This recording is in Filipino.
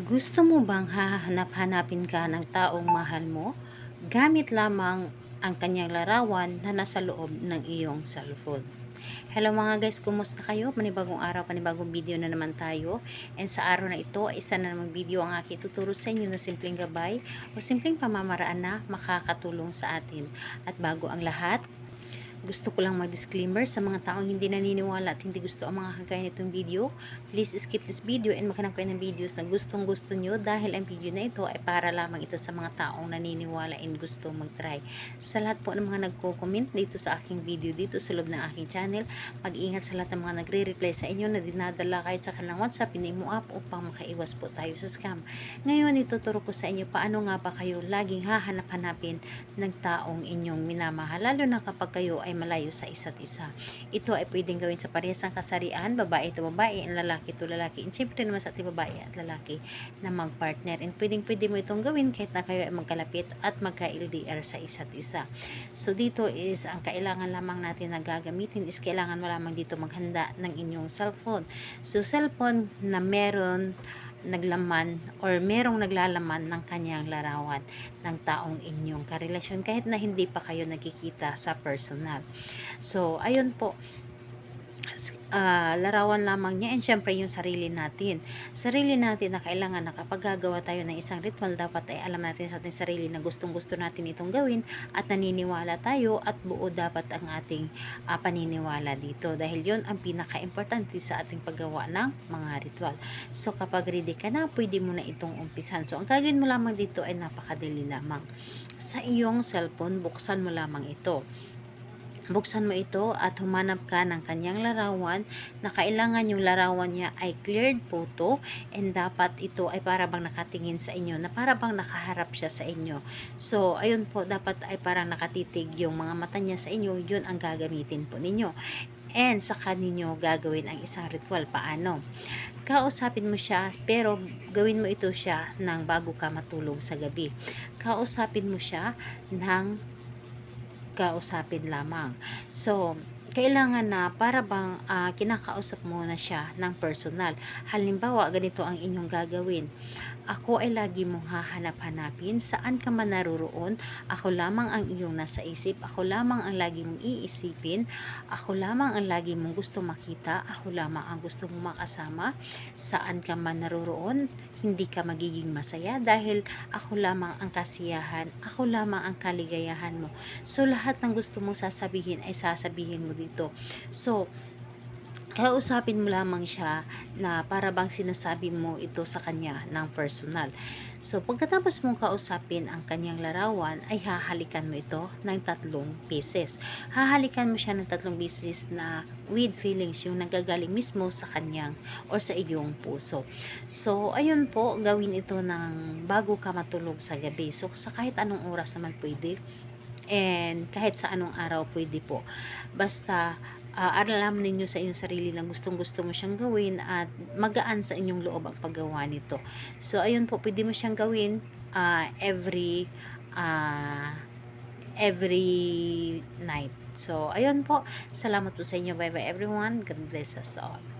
Gusto mo bang hahanap-hanapin ka ng taong mahal mo? Gamit lamang ang kanyang larawan na nasa loob ng iyong cellphone. Hello mga guys, kumusta kayo? Panibagong araw, panibagong video na naman tayo. And sa araw na ito, isa na namang video ang aking tuturo sa inyo na simpleng gabay o simpleng pamamaraan na makakatulong sa atin. At bago ang lahat, gusto ko lang mag-disclaimer sa mga taong hindi naniniwala at hindi gusto ang mga kagaya nitong video. Please skip this video and maghanap kayo ng videos na gustong gusto nyo dahil ang video na ito ay para lamang ito sa mga taong naniniwala and gusto mag-try. Sa lahat po ng mga nagko-comment dito sa aking video dito sa loob ng aking channel, mag-ingat sa lahat ng mga nagre-reply sa inyo na dinadala kayo sa kanilang WhatsApp, pinimo up upang makaiwas po tayo sa scam. Ngayon, ituturo ko sa inyo paano nga ba kayo laging hahanap-hanapin ng taong inyong minamahal, lalo na kapag kayo ay malayo sa isa't isa. Ito ay pwedeng gawin sa parehas ng kasarian, babae to babae, and lalaki to lalaki. And syempre naman sa ating babae at lalaki na mag-partner. And pwede mo itong gawin kahit na kayo ay magkalapit at magka-LDR sa isa't isa. So dito is ang kailangan lamang natin na gagamitin is kailangan mo lamang dito maghanda ng inyong cellphone. So cellphone na meron naglaman or merong naglalaman ng kanyang larawan ng taong inyong karelasyon kahit na hindi pa kayo nagkikita sa personal. So, ayun po, larawan lamang niya and syempre yung sarili natin. Sarili natin na kailangan na kapag gagawa tayo ng isang ritual, dapat ay alam natin sa ating sarili na gustong gusto natin itong gawin at naniniwala tayo at buo dapat ang ating paniniwala dito dahil yon ang pinaka-importante sa ating paggawa ng mga ritual. So kapag ready ka na, pwede mo na itong umpisan. So ang gagawin mo lamang dito ay napakadali lamang. Sa iyong cellphone, buksan mo lamang ito. Buksan mo ito at humanap ka ng kanyang larawan na kailangan yung larawan niya ay cleared photo and dapat ito ay para bang nakatingin sa inyo, na para bang nakaharap siya sa inyo. So, ayun po, dapat ay parang nakatitig yung mga mata niya sa inyo, yun ang gagamitin po ninyo. And saka ninyo gagawin ang isang ritual. Paano? Kausapin mo siya, pero gawin mo ito siya ng bago ka matulog sa gabi. Kausapin mo siya ng kausapin lamang. So, kailangan na para bang kinakausap mo na siya ng personal. Halimbawa, ganito ang inyong gagawin. Ako ay lagi mong hahanap-hanapin. Saan ka man naroroon, ako lamang ang iyong nasa isip. Ako lamang ang lagi mong iisipin. Ako lamang ang lagi mong gusto makita. Ako lamang ang gusto mong makasama. Saan ka man naroroon, hindi ka magiging masaya dahil ako lamang ang kasiyahan. Ako lamang ang kaligayahan mo. So, lahat ng gusto mong sasabihin ay sasabihin mo dito. So, kausapin mo lamang siya na para bang sinasabi mo ito sa kanya ng personal. So, pagkatapos mong kausapin ang kanyang larawan, ay hahalikan mo ito ng 3 beses. Hahalikan mo siya ng 3 beses na with feelings, yung nagagaling mismo sa kanyang or sa iyong puso. So, ayun po, gawin ito ng bago ka matulog sa gabi. So, sa kahit anong oras naman pwede. And kahit sa anong araw pwede po. Basta alam ninyo sa inyong sarili na gustong-gusto mo siyang gawin at magaan sa inyong loob ang paggawa nito. So, ayun po, pwede mo siyang gawin uh, every night. So, ayun po. Salamat po sa inyo. Bye-bye everyone. God bless us all.